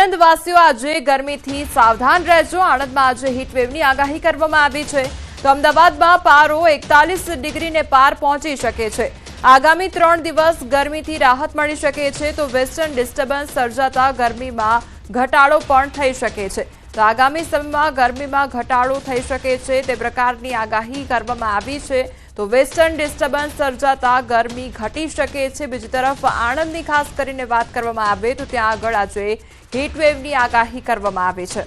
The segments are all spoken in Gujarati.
આણંદવાસીઓ આજે ગરમીથી સાવધાન રહેજો। આણંદમાં આજે હીટવેવની આગાહી કરવામાં આવી છે તો અમદાવાદમાં પારો 41 ડિગ્રીને પાર પહોંચી શકે છે। આગામી 3 દિવસ ગરમીથી રાહત મળી શકે છે તો વેસ્ટર્ન ડિસ્ટર્બન્સ સર્જાતા ગરમીમાં ઘટાડો પણ થઈ શકે છે। તો આગામી સમયમાં ગરમીમાં ઘટાડો થઈ શકે છે તે પ્રકારની આગાહી કરવામાં આવી છે। તો વેસ્ટર્ન ડિસ્ટર્બન્સ સર્જાતા ગરમી ઘટી શકે છે। બીજી તરફ આણંદની ખાસ કરીને વાત કરવામાં આવે તો ત્યાં આગળ આજે હીટવેવની આગાહી કરવામાં આવી છે।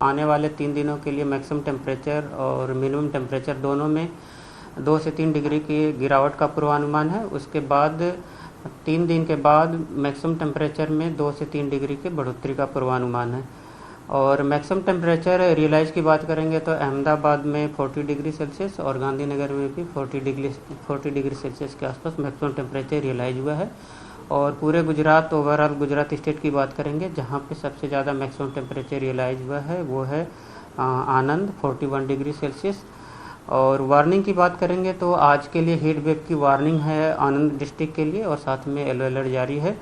आने वाले 3 दिनों के लिए मैक्सिमम टेम्परेचर और मिनिमम टेम्परेचर दोनों में 2 से 3 डिग्री की गिरावट का पूर्वानुमान है। उसके बाद 3 दिन के बाद मैक्सिमम टेम्परेचर में 2 से 3 डिग्री की बढ़ोतरी का पूर्वानुमान है। और मैक्सिमम टेम्परेचर रियलाइज की बात करेंगे तो अहमदाबाद में 40 डिग्री सेल्सियस और गांधीनगर में भी 40 डिग्री सेल्सियस के आसपास मैक्सिमम टेम्परेचर रियलाइज हुआ है। और पूरे गुजरात ओवरऑल गुजरात स्टेट की बात करेंगे जहाँ पे सबसे ज़्यादा मैक्सिमम टेम्परेचर रियलाइज हुआ है वो है आनंद 41 डिग्री सेल्सियस। और वार्निंग की बात करेंगे तो आज के लिए हीट वेव की वार्निंग है आनंद डिस्ट्रिक्ट के लिए और साथ में येलो अलर्ट जारी है।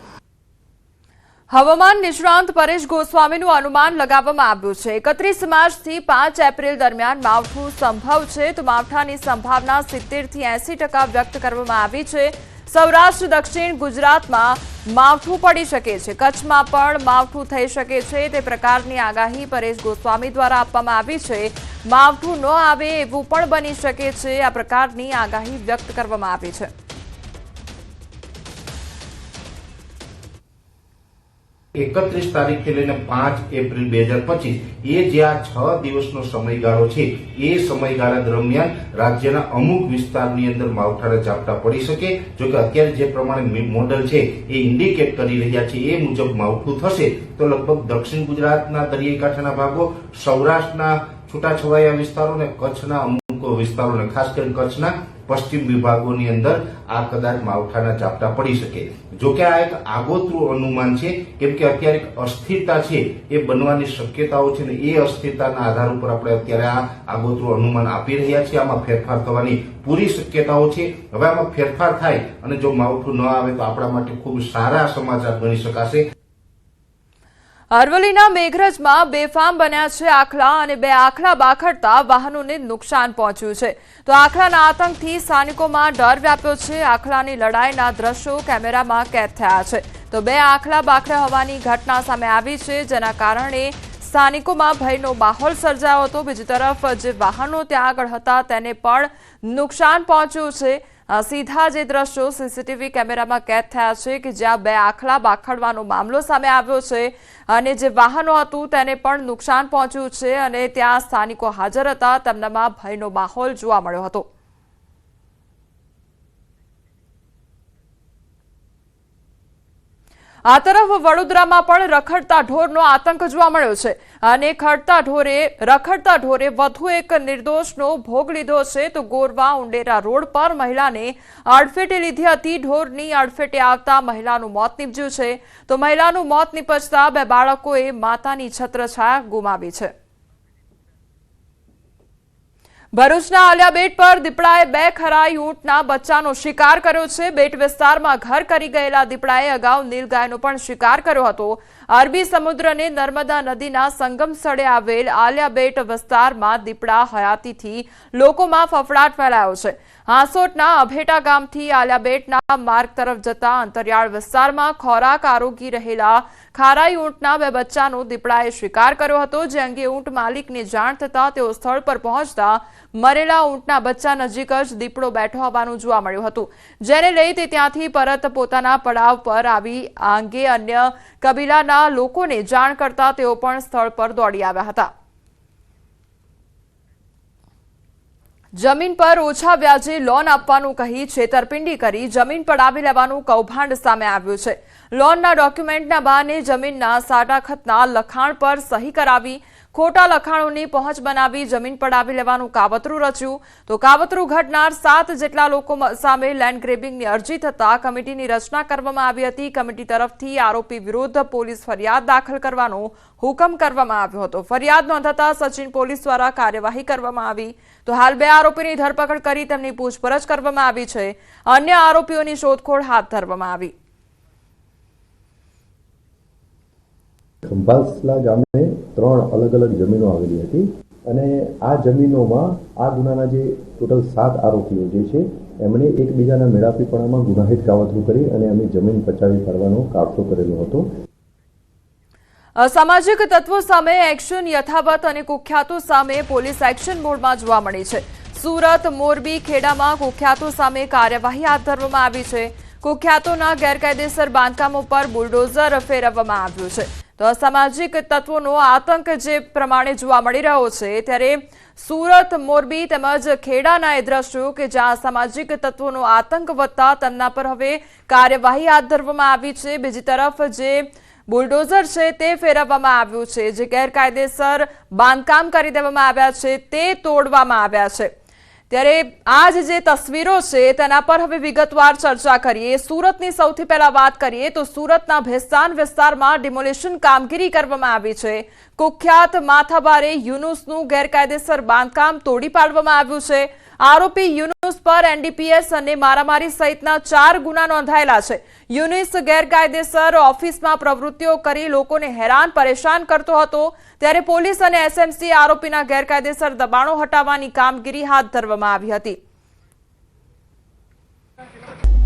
હવામાન નિષ્ણાંત પરેશ ગોસ્વામીનું અનુમાન લગાવવામાં આવ્યું છે 31 માર્ચથી 5 એપ્રિલ દરમિયાન માવઠું સંભવ છે તો માવઠાની સંભાવના 70 થી 80% વ્યક્ત કરવામાં આવી છે। સૌરાષ્ટ્ર દક્ષિણ ગુજરાતમાં માવઠું પડી શકે છે, કચ્છમાં પણ માવઠું થઈ શકે છે તે પ્રકારની આગાહી પરેશ ગોસ્વામી દ્વારા આપવામાં આવી છે। માવઠું ન આવે એવું પણ બની શકે છે આ પ્રકારની આગાહી વ્યક્ત કરવામાં આવી છે। એકત્રીસ તારીખથી લઈને 5 એપ્રિલ 2025 એ જે આ 6 દિવસનો સમયગાળો છે એ સમયગાળા દરમિયાન રાજ્યના અમુક વિસ્તારની અંદર માવઠાના ઝાપટા પડી શકે। જો કે અત્યારે જે પ્રમાણે મોડલ છે એ ઇન્ડિકેટ કરી રહ્યા છે એ મુજબ માવઠું થશે તો લગભગ દક્ષિણ ગુજરાતના દરિયાઈ કાંઠાના ભાગો, સૌરાષ્ટ્રના છૂટાછવાયા વિસ્તારો અને કચ્છના અમુક વિસ્તારોને ખાસ કરીને કચ્છના પશ્ચિમ વિભાગોની અંદર આ કદાચ માવઠાના ઝાપટા પડી શકે। જો કે આ એક આગોતરું અનુમાન છે કેમ કે અત્યારે એક અસ્થિરતા છે એ બનવાની શક્યતાઓ છે ને એ અસ્થિરતાના આધાર ઉપર આપણે અત્યારે આ આગોતરું અનુમાન આપી રહ્યા છીએ। આમાં ફેરફાર થવાની પૂરી શક્યતાઓ છે। હવે આમાં ફેરફાર થાય અને જો માવઠું ન આવે તો આપણા માટે ખૂબ સારા સમાચાર ગણી શકાશે। અરવલ્લીના મેઘરજમાં બેફામ બન્યા છે આખલા અને 2 આખલા બાખડતા વાહનોને નુકસાન પહોંચ્યું છે તો આખલાના આતંકથી સ્થાનિકોમાં ડર વ્યાપ્યો છે। આખલાની લડાઈના દ્રશ્યો કેમેરામાં કેદ થયા છે તો 2 આખલા બાખડ્યા હોવાની ઘટના સામે આવી છે જેના કારણે સ્થાનિકોમાં ભયનો માહોલ સર્જાયો હતો। બીજી તરફ જે વાહનો ત્યાં આગળ હતા તેને પણ નુકસાન પહોંચ્યું છે। સીધા જે દ્રશ્યો સીસીટીવી કેમેરામાં કેદ થયા છે કે જ્યાં 2 આખલા બાખડવાનો મામલો સામે આવ્યો છે અને જે વાહનો હતું તેને પણ નુકસાન પહોંચ્યું છે અને ત્યાં સ્થાનિકો હાજર હતા તેમનામાં ભયનો માહોલ જોવા મળ્યો હતો। આ તરફ વડોદરામાં પણ રખડતા ઢોરનો આતંક જોવા મળ્યો છે અને રખડતા ઢોરે વધુ એક નિર્દોષનો ભોગ લીધો છે તો ગોરવા ઉંડેરા રોડ પર મહિલાને અડફેટે લીધી હતી। ઢોરની અડફેટે આવતા મહિલાનું મોત નીપજ્યું છે તો મહિલાનું મોત નીપજતા 2 બાળકોએ માતાની છત્રછાયા ગુમાવી છે। ભરૂચના આલિયા બેટ પર દીપડાએ 2 ખરાઈ ઊંટના બચ્ચાનો શિકાર કર્યો છે। બેટ વિસ્તારમાં ઘર કરી ગયેલા દીપડાએ અગાઉ નીલગાયનો પણ શિકાર કર્યો હતો। અરબી સમુદ્ર અને નર્મદા નદીના સંગમ સ્થળે આવેલ આલિયા બેટ વિસ્તારમાં દીપડા હયાતીથી લોકોમાં ફફડાટ ફેલાયો છે। હાંસોટના અભેટા ગામથી આલિયા બેટના માર્ગ તરફ જતા અંતરિયાળ વિસ્તારમાં ખોરાક આરોગી રહેલા ખારાઈ ઊંટના 2 બચ્ચાનો દીપડાએ શિકાર કર્યો હતો જે અંગે ઊંટ માલિકને જાણ થતા તેઓ સ્થળ પર પહોંચતા મરેલા ઊંટના બચ્ચા નજીક જ દીપડો બેઠો હોવાનું જોવા મળ્યું હતું જેને લઈ તે ત્યાંથી પરત પોતાના પડાવ પર આવી આ અંગે અન્ય કબીલાના લોકોને જાણ કરતા તેઓ પણ સ્થળ પર દોડી આવ્યા હતા। જમીન પર ઓછા વ્યાજે લોન આપવાનું કહી છેતરપિંડી કરી જમીન પડાવી લેવાનું કૌભાંડ સામે આવ્યું છે। લોનના ડોક્યુમેન્ટના બહાને જમીનના સાટાખતના લખાણ પર સહી કરાવી ખોટા લખાણોની પહોંચ બનાવી જમીન પડાવી લેવાનું કાવતરું રચ્યું તો કાવતરું ઘડનાર 7 જેટલા લોકો સામે લેન્ડ ગ્રેબિંગની અરજી થતા કમિટીની રચના કરવામાં આવી હતી। કમિટી તરફથી આરોપી વિરુદ્ધ પોલીસ ફરિયાદ દાખલ કરવાનો હુકમ કરવામાં આવ્યો હતો। ફરિયાદ નોંધાતા સચિન પોલીસ દ્વારા કાર્યવાહી કરવામાં આવી તો હાલ 2 આરોપીની ધરપકડ કરી તેમની પૂછપરછ કરવામાં આવી છે। અન્ય આરોપીઓની શોધખોળ હાથ ધરવામાં આવી। ખંભાસલા ગામે 3 અલગ અલગ જમીનો આવેલી હતી અને આ જમીનોમાં આ ગુનાના જે ટોટલ 7 આરોપીઓ જે છે એમણે એકબીજાના મેળાપીપણામાં ગુનાહિત કાવતરું કરી અને એમની જમીન પચાવી પાડવાનો કાવતરો કરેલો હતો. અસામાજિક તત્વો સામે એક્શન યથાવત અને કુખ્યાતો સામે પોલીસ એક્શન મોડમાં જોવા મળી છે. સુરત, મોરબી, ખેડામાં કુખ્યાતો સામે કાર્યવાહી હાથ ધરવામાં આવી છે. કુખ્યાતોના ગેરકાયદેસર બાંધકામો પર બુલડોઝર ફેરવવામાં આવ્યું છે. તો અસામાજિક તત્વોનો આતંક જે પ્રમાણે જોવા મળી રહ્યો છે ત્યારે સુરત, મોરબી તેમજ ખેડાના એ દ્રશ્યો કે જ્યાં અસામાજિક તત્વોનો આતંક વધતા તેમના પર હવે કાર્યવાહી હાથ ધરવામાં આવી છે. બીજી તરફ જે બુલડોઝર છે તે ફેરવવામાં આવ્યું છે, જે ગેરકાયદેસર બાંધકામ કરી દેવામાં આવ્યા છે તે તોડવામાં આવ્યા છે. ત્યારે આ જે તસવીરો છે તેના પર હવે વિગતવાર ચર્ચા કરીએ. સુરતની સૌથી પહેલા વાત કરીએ તો સુરતના ભેસ્તાન વિસ્તારમાં ડિમોલિશન કામગીરી કરવામાં આવી છે. કુખ્યાત માથાભારે યુનુસનું ગેરકાયદેસર બાંધકામ તોડી પાડવામાં આવ્યું છે. આરોપી યુનુસ પર એનડીપીએસ અને મારામારી સહિતના 4 ગુના નોંધાયેલા છે. યુનુસ ગેરકાયદેસર ઓફિસમાં પ્રવૃત્તિઓ કરી લોકોને હેરાન પરેશાન કરતો હતો. ત્યારે પોલીસ અને એસએમસી આરોપીના ગેરકાયદેસર દબાણો હટાવવાની કામગીરી હાથ ધરવામાં આવી હતી.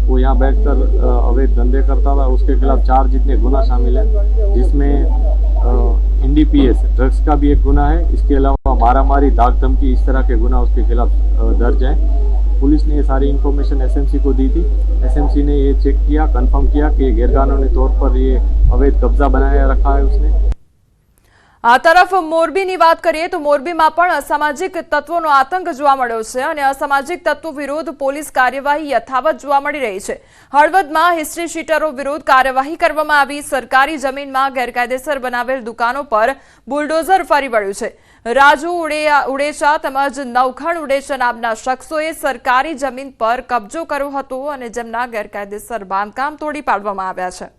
वो यहाँ बैठकर अवैध धंधे करता था. उसके खिलाफ 4 जितने गुना शामिल हैं, जिसमें एनडीपीएस ड्रग्स का भी एक गुना है. इसके अलावा मारामारी, धाक धमकी, इस तरह के गुना उसके खिलाफ दर्ज हैं. पुलिस ने ये सारी इन्फॉर्मेशन एसएमसी को दी थी. एसएमसी ने ये चेक किया, कंफर्म किया कि गैरकानूनी तौर पर ये अवैध कब्जा बनाया रखा है उसने. આ તરફ મોરબીની વાત કરીએ તો મોરબીમાં પણ અસામાજિક તત્વોનો આતંક જોવા મળ્યો છે અને અસામાજિક તત્વો વિરુદ્ધ પોલીસ કાર્યવાહી યથાવત જોવા મળી રહી છે. હળવદમાં હિસ્ટ્રી શીટરો વિરુદ્ધ કાર્યવાહી કરવામાં આવી. સરકારી જમીનમાં ગેરકાયદેસર બનાવેલ દુકાનો પર બુલડોઝર ફરી વળ્યું છે. રાજુ ઉડેચા તેમજ નવખણ ઉડેચા નામના શખ્સોએ સરકારી જમીન પર કબજો કર્યો હતો અને જેમના ગેરકાયદેસર બાંધકામ તોડી પાડવામાં આવ્યા છે.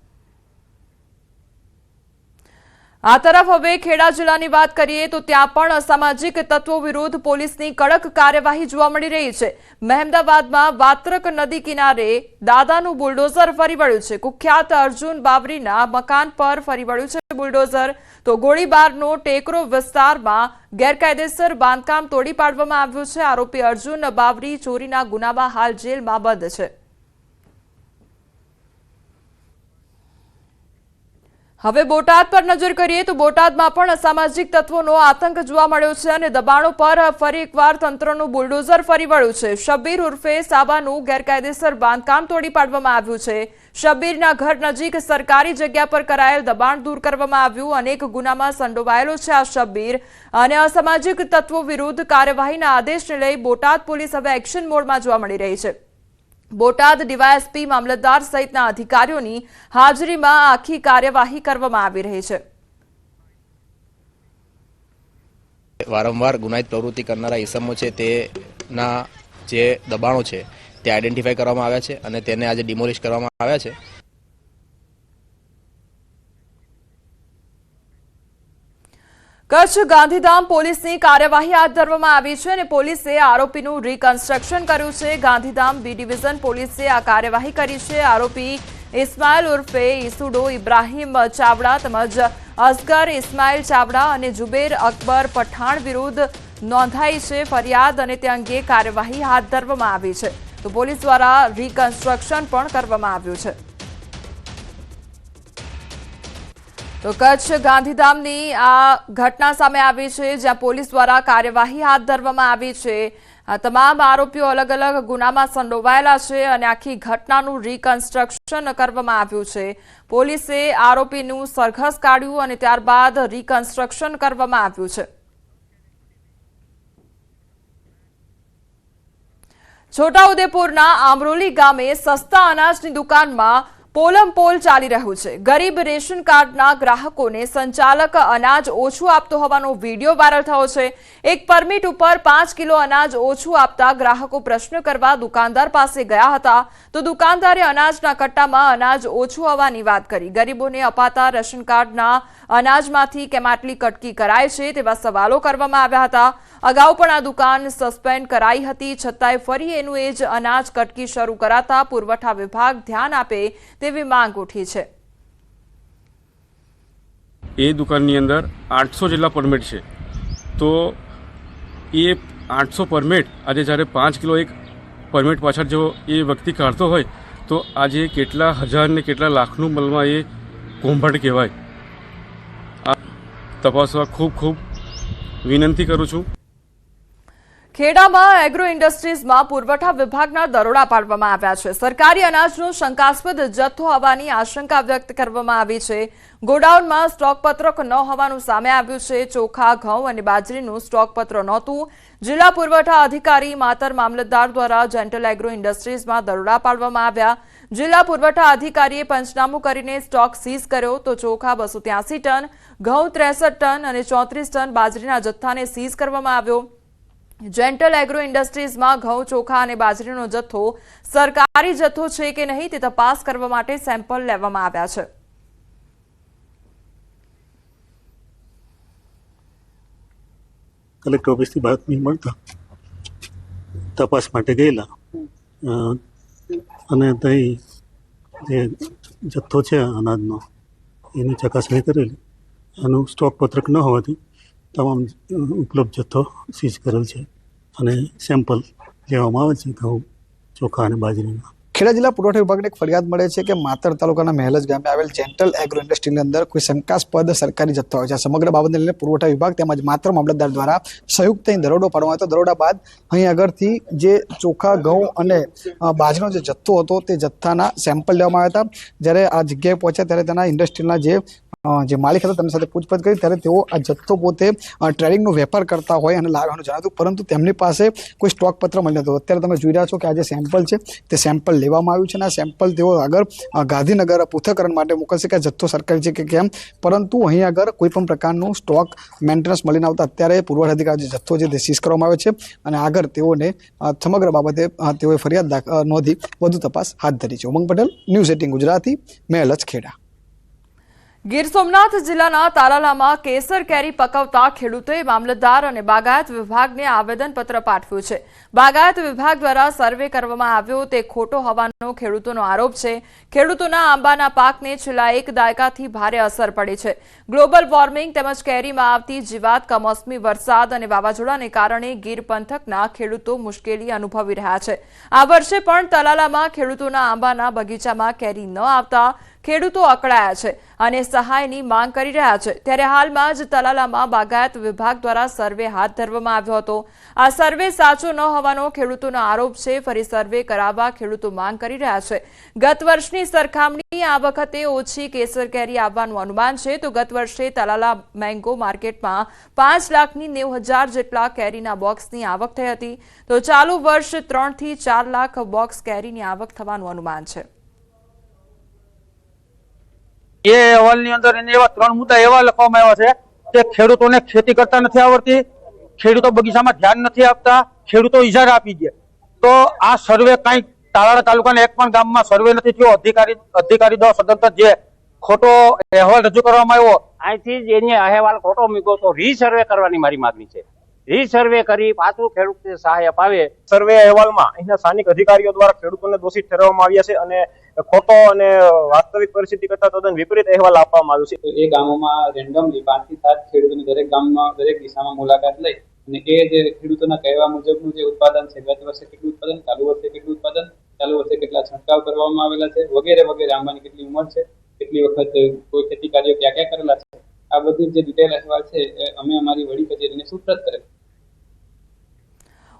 આ તરફ હવે ખેડા જિલ્લાની વાત કરીએ તો ત્યાં પણ અસામાજિક તત્વો વિરુદ્ધ પોલીસની કડક કાર્યવાહી જોવા મળી રહી છે. મહેમદાવાદમાં વાત્રક નદી કિનારે દાદાનું બુલડોઝર ફરી વળ્યું છે. કુખ્યાત અર્જુન બાવરીના મકાન પર ફરી વળ્યું છે બુલડોઝર. તો ગોળીબારનો ટેકરો વિસ્તારમાં ગેરકાયદેસર બાંધકામ તોડી પાડવામાં આવ્યું છે. આરોપી અર્જુન બાવરી ચોરીના ગુનામાં હાલ જેલમાં બંધ છે. હવે બોટાદ પર નજર કરીએ તો બોટાદમાં પણ અસામાજિક તત્વોનો આતંક જોવા મળ્યો છે અને દબાણો પર ફરી એકવાર તંત્રનું બુલડોઝર ફરી વળ્યું છે. શબ્બીર ઉર્ફે સાબાનું ગેરકાયદેસર બાંધકામ તોડી પાડવામાં આવ્યું છે. શબ્બીરના ઘર નજીક સરકારી જગ્યા પર કરાયેલ દબાણ દૂર કરવામાં આવ્યું. અનેક ગુનામાં સંડોવાયેલો છે આ શબ્બીર અને અસામાજિક તત્વો વિરુદ્ધ કાર્યવાહીના આદેશને લઈ બોટાદ પોલીસ હવે એક્શન મોડમાં જોવા મળી રહી છે. બોટાદ ડીવાયએસપી, મામલતદાર સહિતના અધિકારીઓની હાજરીમાં આખી કાર્યવાહી કરવામાં આવી રહી છે. વારંવાર ગુનાહિત પ્રવૃત્તિ કરનારા ઇસમો છે તેના જે દબાણો છે તે આઈડેન્ટિફાઈ કરવામાં આવ્યા છે અને તેને આજે ડિમોલિશ કરવામાં આવ્યા છે. કચ્છ ગાંધીધામ પોલીસની કાર્યવાહી હાથ ધરવામાં આવી છે અને પોલીસે આરોપીનું રિકન્સ્ટ્રક્શન કર્યું છે. ગાંધીધામ બી ડિવિઝન પોલીસે આ કાર્યવાહી કરી છે. આરોપી ઇસ્માઇલ ઉર્ફે ઈસુડો ઇબ્રાહીમ ચાવડા તેમજ અસગર ઇસ્માઇલ ચાવડા અને જુબેર અકબર પઠાણ વિરુદ્ધ નોંધાઈ છે ફરિયાદ અને તે અંગે કાર્યવાહી હાથ ધરવામાં આવી છે. તો પોલીસ દ્વારા રિકન્સ્ટ્રક્શન પણ કરવામાં આવ્યું છે. તો કચ્છ ગાંધીધામની આ ઘટના સામે આવી છે જ્યાં પોલીસ દ્વારા કાર્યવાહી હાથ ધરવામાં આવી છે. આ તમામ આરોપીઓ અલગ અલગ ગુનામાં સંડોવાયેલા છે અને આખી ઘટનાનું રિકન્સ્ટ્રક્શન કરવામાં આવ્યું છે. પોલીસે આરોપીનું સરઘસ કાઢ્યું અને ત્યારબાદ રિકન્સ્ટ્રક્શન કરવામાં આવ્યું છે. છોટાઉદેપુરના આમરોલી ગામે સસ્તા અનાજની દુકાનમાં પોલમપોલ ચાલી રહ્યું છે. ગરીબ રેશન કાર્ડના ગ્રાહકોને સંચાલક અનાજ ઓછું આપતો હોવાનો વિડીયો વાયરલ થયો છે. એક પરમિટ ઉપર 5 કિલો અનાજ ઓછું આપતા ગ્રાહકો પ્રશ્ન કરવા દુકાનદાર પાસે ગયા હતા તો દુકાનદારે અનાજના કટ્ટામાં અનાજ ઓછું હોવાની વાત કરી. ગરીબોને અપાતા રેશન કાર્ડના અનાજમાંથી કેમ આટલી કટકી કરાય છે તેવા સવાલો કરવામાં આવ્યા હતા. અગાઉ પણ આ દુકાન સસ્પેન્ડ કરાઈ હતી છતાંય ફરી એનું એ જ અનાજ કટકી શરૂ કરાતા પુરવઠા વિભાગ ધ્યાન આપે તેવી માંગ ઉઠી છે. એ દુકાનની અંદર 800 જેટલા પરમિટ છે. તો એ 800 પરમિટ આજે જ્યારે 5 કિલો એક પરમિટ પાછળ જો એ વ્યક્તિ કાઢતો હોય તો આજે કેટલા હજાર ને કેટલા લાખનું મલમાં એ કોંભાટ કહેવાય. આ તપાસવા ખૂબ ખૂબ વિનંતી કરું છું. ખેડામાં એગ્રો ઇન્ડસ્ટ્રીઝમાં પુરવઠા વિભાગના દરોડા પાડવામાં આવ્યા છે. સરકારી અનાજનો શંકાસ્પદ જથ્થો હોવાની આશંકા વ્યક્ત કરવામાં આવી છે. ગોડાઉનમાં સ્ટોક પત્રક ન હોવાનું સામે આવ્યું છે. ચોખા, ઘઉં અને બાજરીનું સ્ટોક પત્ર નહોતું. જિલ્લા પુરવઠા અધિકારી માતર મામલતદાર દ્વારા જેન્ટલ એગ્રો ઇન્ડસ્ટ્રીઝમાં દરોડા પાડવામાં આવ્યા. જિલ્લા પુરવઠા અધિકારીએ પંચનામું કરીને સ્ટોક સીઝ કર્યો તો ચોખા 283 ટન, ઘઉં 63 ટન અને 34 ટન બાજરીના જથ્થાને સીઝ કરવામાં આવ્યો. જેન્ટલ એગ્રો ઇન્ડસ્ટ્રીઝમાં ઘઉં, ચોખા અને બાજરીનો જથ્થો સરકારી જથ્થો છે કે નહીં તે તપાસ કરવા માટે સેમ્પલ લેવામાં આવ્યા છે. કલેક્ટર ઓફિસથી બાતમી મળતા તપાસ માટે ગયેલા અને ત્યાં જે જથ્થો છે અનાજનો એની ચકાસણી કરેલી. આનું સ્ટોક પત્રક ન હોવાથી તમામ ઉપલબ્ધ જથ્થો સીઝ કરેલ છે અને સેમ્પલ લેવામાં આવે છે ઘઉં, ચોખા અને બાજરીના. ખેડા જિલ્લા પુરવઠા વિભાગને એક ફરિયાદ મળે છે કે માતર તાલુકાના મહેલજ ગામે આવેલ જેન્ટલ એગ્રો ઇન્ડસ્ટ્રીની અંદર કોઈ શંકાસ્પદ સરકારી જથ્થો હોય છે. સમગ્ર બાબતને લઈને પુરવઠા વિભાગ તેમજ માતર મામલતદાર દ્વારા સંયુક્ત દરોડો પાડવામાં આવ્યો હતો. દરોડા બાદ અહીં આગળથી જે ચોખા, ઘઉં અને બાજરીનો જે જથ્થો હતો તે જથ્થાના સેમ્પલ લેવામાં આવ્યા હતા. જ્યારે આ જગ્યાએ પહોંચ્યા ત્યારે તેના ઇન્ડસ્ટ્રીના જે માલિક હતા તેમની સાથે પૂછપરછ કરી ત્યારે તેઓ આ જથ્થો પોતે ટ્રેડિંગનો વેપાર કરતા હોય અને લાવવાનું જણાવ્યું, પરંતુ તેમની પાસે કોઈ સ્ટોક પત્ર મળ્યો હતો. અત્યારે તમે જોઈ રહ્યા છો કે આ જે સેમ્પલ છે તે સેમ્પલ લેવામાં આવ્યું છે અને આ સેમ્પલ તેઓ આગળ ગાંધીનગર પૃથ્થકરણ માટે મોકલશે કે આ જથ્થો સરકારી છે કે કેમ. પરંતુ અહીં આગળ કોઈ પણ પ્રકારનું સ્ટોક મેન્ટેનન્સ મળીને આવતા અત્યારે પુરવઠા અધિકારી જે જથ્થો છે તે સીઝ કરવામાં આવે છે અને આગળ તેઓને સમગ્ર બાબતે તેઓએ ફરિયાદ નોંધી વધુ તપાસ હાથ ધરી છે. ઉમંગ પટેલ, ન્યૂઝ 18 ગુજરાતી, મહેલજ, ખેડા. ગીર સોમનાથ જિલ્લાના તાલાલામાં કેસર કેરી પકવતા ખેડૂતોએ મામલતદાર અને બાગાયત વિભાગને આવેદનપત્ર પાઠવ્યું છે. બાગાયત વિભાગ દ્વારા સર્વે કરવામાં આવ્યો તે ખોટો હોવાનો ખેડૂતોનો આરોપ છે. ખેડૂતોના આંબાના પાકને છેલ્લા 1 દાયકાથી ભારે અસર પડી છે. ગ્લોબલ વોર્મિંગ તેમજ કેરીમાં આવતી જીવાત, કમોસમી વરસાદ અને વાવાઝોડાને કારણે ગીર પંથકના ખેડૂતો મુશ્કેલી અનુભવી રહ્યા છે. આ વર્ષે પણ તાલાલામાં ખેડૂતોના આંબાના બગીચામાં કેરી ન આવતા ખેડૂતો અકળાયા છે અને સહાયની માંગ કરી રહ્યા છે. ત્યારે હાલમાં જ તલાલામાં બાગાયત વિભાગ દ્વારા સર્વે હાથ ધરવામાં આવ્યો હતો. આ સર્વે સાચો ન હોવાનો ખેડૂતોનો આરોપ છે. ફરી સર્વે કરાવવા ખેડૂતો માંગ કરી રહ્યા છે. ગત વર્ષની સરખામણી આ વખતે ઓછી કેસર કેરી આવવાનું અનુમાન છે. તો ગત વર્ષે તલાલા મેંગો માર્કેટમાં 5,90,000 જેટલા કેરીના બોક્સની આવક થઈ હતી. તો ચાલુ વર્ષ 3 થી 4 લાખ બોક્સ કેરીની આવક થવાનું અનુમાન છે. એ અહેવાલની અંદર એને એવા 3 મુદ્દા એવા લખવામાં આવ્યા છે કે ખેડૂતોને ખેતી કરતા નથી આવડતી, ખેડૂતો બગીચામાં ધ્યાન નથી આપતા, ખેડૂતો ઇજારા આપી દે. તો આ સર્વે કઈ તાલાળા તાલુકાના એક પણ ગામમાં સર્વે નથી થયો. અધિકારી દ્વારા સદંતર જે ખોટો અહેવાલ રજૂ કરવામાં આવ્યો, અહીંથી જ એને અહેવાલ ખોટો મૂક્યો તો રીસર્વે કરવાની મારી માંગણી છે. રીસર્વે કરી પાછું ખેડૂતને સહાય અપાવે. સર્વે અહેવાલમાં અહીંના સ્થાનિક અધિકારીઓ દ્વારા ખેડૂતોને દોષિત ઠેરવવામાં આવ્યા છે અને ખોટો અને વાસ્તવિક પરિસ્થિતિ કરતા તદ્દન વિપરીત અહેવાલ આપવામાં આવ્યો છે. એ ગામોમાં રેન્ડમલી 5 થી 7 ખેડૂતોની દરેક ગામમાં દરેક દિશામાં મુલાકાત લઈ અને એ જે ખેડૂતોના કહેવા મુજબનું જે ઉત્પાદન છે, ગત વર્ષે કેટલું ઉત્પાદન, ચાલુ વર્ષે કેટલું ઉત્પાદન, ચાલુ વર્ષે કેટલા છંટકાવ કરવામાં આવેલા છે, વગેરે વગેરે, આંબાની કેટલી ઉંમર છે, કેટલી વખત કોઈ ખેતી કાર્યો ક્યાં ક્યાં કરેલા છે, આ બધી જે ડિટેલ અહેવાલ છે અમે અમારી વડી કચેરીને સુપ્રત કરેલ.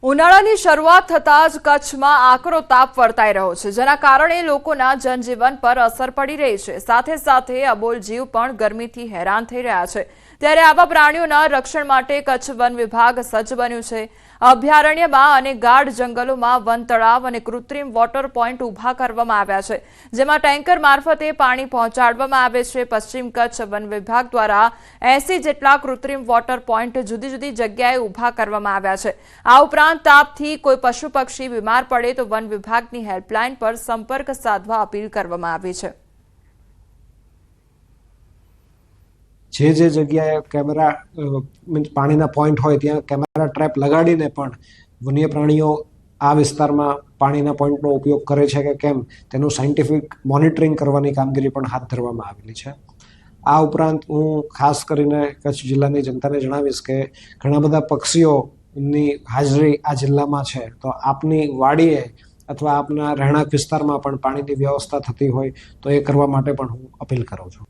ઉનાળાની શરૂઆત થતાં જ કચ્છમાં આકરો તાપ વર્તાઈ રહ્યો છે, જેના કારણે લોકોના જનજીવન પર અસર પડી રહી છે. સાથે સાથે અબોલ જીવ પણ ગરમીથી હેરાન થઈ રહ્યા છે. ત્યારે આવા પ્રાણીઓના રક્ષણ માટે કચ્છ વન વિભાગ સજ્જ બન્યું છે. અભયારણ્યમાં અને ગાઢ જંગલોમાં વન તળાવ અને કૃત્રિમ વોટર પોઈન્ટ ઊભા કરવામાં આવ્યા છે, જેમાં ટેન્કર મારફતે પાણી પહોંચાડવામાં આવે છે. પશ્ચિમ કચ્છ વન વિભાગ દ્વારા 80 જેટલા કૃત્રિમ વોટર પોઈન્ટ જુદી જુદી જગ્યાએ ઊભા કરવામાં આવ્યા છે. આ ઉપરાંત તાપથી કોઈ પશુ પક્ષી બીમાર પડે તો વન વિભાગની હેલ્પલાઇન પર સંપર્ક સાધવા અપીલ કરવામાં આવી છે. જે જગ્યાએ કેમેરા પાણીના પોઈન્ટ હોય ત્યાં કેમેરા ટ્રેપ લગાડીને પણ વન્ય પ્રાણીઓ આ વિસ્તારમાં પાણીના પોઈન્ટનો ઉપયોગ કરે છે કે કેમ તેનું સાયન્ટિફિક મોનિટરિંગ કરવાની કામગીરી પણ હાથ ધરવામાં આવેલી છે. આ ઉપરાંત હું ખાસ કરીને કચ્છ જિલ્લાની જનતાને જણાવીશ કે ઘણા બધા પક્ષીઓની હાજરી આ જિલ્લામાં છે, તો આપની વાડીએ અથવા આપના રહેણાંક વિસ્તારમાં પણ પાણીની વ્યવસ્થા થતી હોય તો એ કરવા માટે પણ હું અપીલ કરું છું.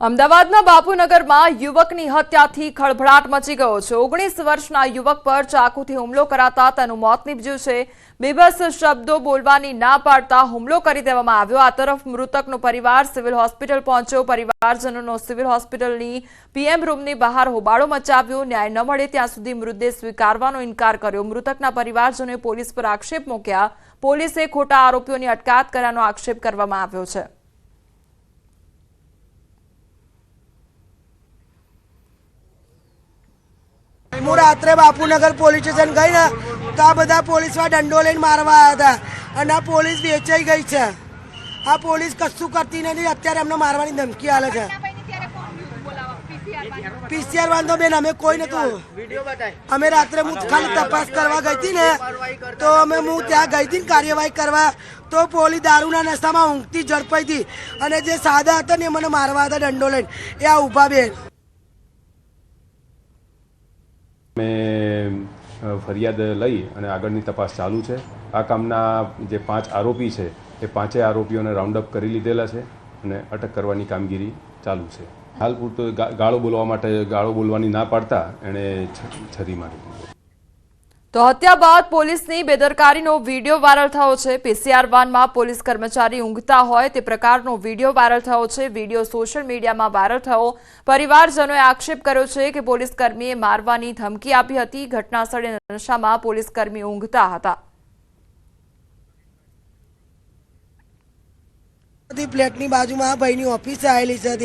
અમદાવાદના બાપુનગરમાં યુવકની હત્યાથી ખળભળાટ મચી ગયો છે. 19 વર્ષના યુવક પર ચાકુથી હુમલો કરાતા તેનું મોત નીપજ્યું છે. બેબસ શબ્દો બોલવાની ના પાડતા હુમલો કરી દેવામાં આવ્યો. આ તરફ મૃતકનો પરિવાર સિવિલ હોસ્પિટલ પહોંચ્યો. પરિવારજનોનો સિવિલ હોસ્પિટલની પીએમ રૂમની બહાર હોબાળો મચાવ્યો. ન્યાય ન મળે ત્યાં સુધી મૃતદેહ સ્વીકારવાનો ઇનકાર કર્યો. મૃતકના પરિવારજનોએ પોલીસ પર આક્ષેપ મૂક્યા. પોલીસે ખોટા આરોપીઓની અટકાયત કર્યાનો આક્ષેપ કરવામાં આવ્યો છે. હું રાત્રે બાપુનગર પોલીસ સ્ટેશન ગઈ ને તો આ બધા પોલીસમાં દંડો લઈને મારવા આવ્યા હતા અને આ પોલીસ વેચાઈ ગઈ છે. આ પોલીસ કશું કરતી નથી. અત્યારે અમને મારવાની ધમકી આલે છે. PCR વાંધો બેન અમે કોઈ નતું. અમે રાત્રે હું ખાલી તપાસ કરવા ગઈ હતી ને તો હું ત્યાં ગઈ હતી ને કાર્યવાહી કરવા તો પોલીસ દારૂના નશામાં ઊંઘતી ઝડપાઈ હતી અને જે સાદા હતા ને મને મારવા હતા દંડો લઈને. એ આ ઊભા બેન. મેં ફરિયાદ લઈ અને આગળની તપાસ ચાલુ છે. આ કામના જે 5 આરોપી છે એ 5 આરોપીઓને રાઉન્ડ અપ કરી લીધેલા છે અને અટક કરવાની કામગીરી ચાલુ છે. હાલ પૂરતો ગાળો બોલવાની ના પાડતા એણે છરી મારી દીધી. તો હત્યા બાદ પોલીસની બેદરકારીનો વિડીયો વાયરલ થયો છે. PCR વાનમાં પોલીસ કર્મચારી ઊંઘતા હોય તે પ્રકારનો વિડીયો વાયરલ થયો છે. વિડીયો સોશિયલ મીડિયામાં વાયરલ થયો. પરિવારજનોએ આક્ષેપ કર્યો છે કે પોલીસકર્મીએ મારવાની ધમકી આપી હતી. ઘટનાસ્થળે નશામાં પોલીસકર્મી ઊંઘતા હતા. ફ્લેટની બાજુમાં ભાઈની ઓફિસ આવેલી છે.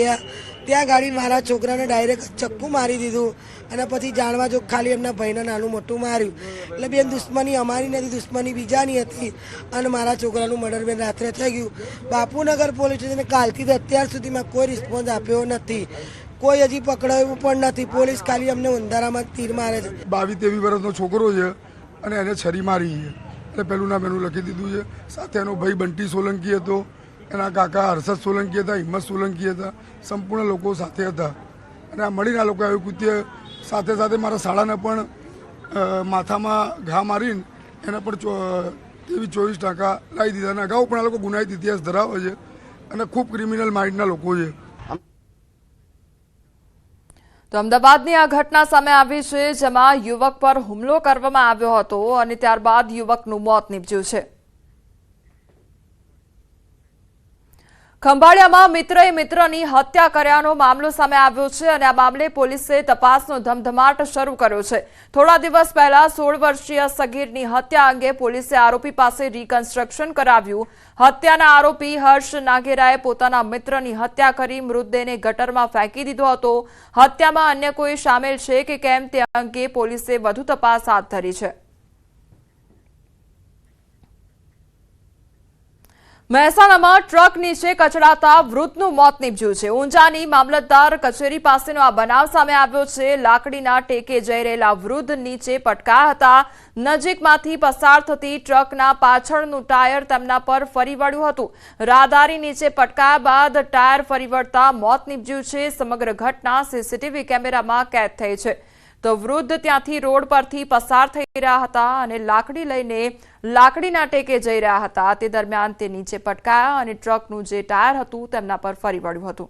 ત્યાં ગાડી મારા છોકરાને ડાયરેક્ટ ચક્કુ મારી દીધું અને પછી જાણવા જો ખાલી એમના ભાઈને નાનું મોટું માર્યું. એટલે બેન દુશ્મની અમારી નથી, દુશ્મની બીજાની હતી અને મારા છોકરાનું મર્ડર બેન રાત્રે થઈ ગયું. બાપુનગર પોલીસ સ્ટેશને કાલથી અત્યાર સુધીમાં કોઈ રિસ્પોન્સ આપ્યો નથી. કોઈ હજી પકડાયું પણ નથી. પોલીસ ખાલી અમને અંધારામાં તીર મારે છે. 22-23 વર્ષનો છોકરો છે અને એને છરી મારી છે. એટલે પહેલું નામ એનું લખી દીધું છે. સાથે એનો ભાઈ બંટી સોલંકી હતો, એના કાકા હર્ષદ સોલંકી હતા, હિંમત સોલંકી હતા. સંપૂર્ણ લોકો સાથે હતા અને આ મળીને આ લોકો આવ્યું કૃત્ય સાથે સાથે મારા શાળાને પણ માથામાં ઘા મારીને એને પણ 23-24 ટાંકા લાવી દીધા. અને અગાઉ પણ આ લોકો ગુનાહિત ઇતિહાસ ધરાવે છે અને ખૂબ ક્રિમિનલ માઇન્ડના લોકો છે. તો અમદાવાદની આ ઘટના સામે આવી છે જેમાં યુવક પર હુમલો કરવામાં આવ્યો હતો અને ત્યારબાદ યુવકનું મોત નીપજ્યું છે. ખંભાળિયામાં મિત્રએ મિત્રની હત્યા કર્યાનો મામલો સામે આવ્યો છે અને આ મામલે પોલીસે તપાસનો ધમધમાટ શરૂ કર્યો છે. થોડા દિવસ પહેલા 16 વર્ષીય સગીરની હત્યા અંગે પોલીસે આરોપી પાસે રિકન્સ્ટ્રક્શન કરાવ્યું. હત્યાના આરોપી હર્ષ નાગેરાએ પોતાના મિત્રની હત્યા કરી મૃતદેહને ગટરમાં ફેંકી દીધો હતો. હત્યામાં અન્ય કોઈ સામેલ છે કે કેમ તે અંગે પોલીસે વધુ તપાસ હાથ ધરી છે. મહેસાણામાં ટ્રક નીચે કચડાતા વૃદ્ધનું મોત નીપજ્યું છે. ઊંઝાની મામલતદાર કચેરી પાસેનો આ બનાવ સામે આવ્યો છે. લાકડીના ટેકે જઈ રહેલા વૃદ્ધ નીચે પટકાયા હતા. નજીકમાંથી પસાર થતી ટ્રકના પાછળનું ટાયર તેમના પર ફરી વળ્યું હતું. રાહદારી નીચે પટકાયા બાદ ટાયર ફરી વળતા મોત નીપજ્યું છે. સમગ્ર ઘટના સીસીટીવી કેમેરામાં કેદ થઈ છે. તો વૃદ્ધ ત્યાંથી રોડ પરથી પસાર થઈ રહ્યા હતા અને લાકડી લઈને લાકડીના ટેકે જઈ રહ્યા હતા. તે દરમિયાન તે નીચે પટકાયા અને ટ્રકનું જે ટાયર હતું તેમના પર ફરી વળ્યું હતું.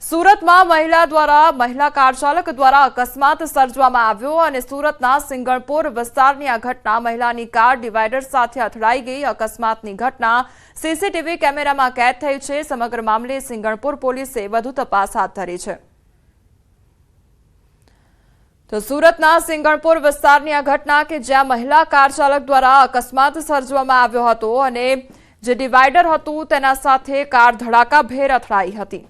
સુરતમાં મહિલા કાર ચાલક દ્વારા અકસ્માત સર્જવામાં આવ્યો અને સુરતના સિંગણપોર વિસ્તારની આ ઘટના મહિલાની કાર ડિવાઈડર સાથે અથડાઈ ગઈ. અકસ્માતની ઘટના સીસીટીવી કેમેરામાં કેદ થઈ છે. સમગ્ર મામલે સિંગણપોર પોલીસે વધુ તપાસ હાથ ધરી છે. તો સુરતના સિંગણપોર વિસ્તારની આ ઘટના કે જ્યાં મહિલા કાર ચાલક દ્વારા અકસ્માત સર્જવામાં આવ્યો હતો અને જે ડિવાઈડર હતું તેના સાથે કાર ધડાકાભેર અથડાઈ હતી.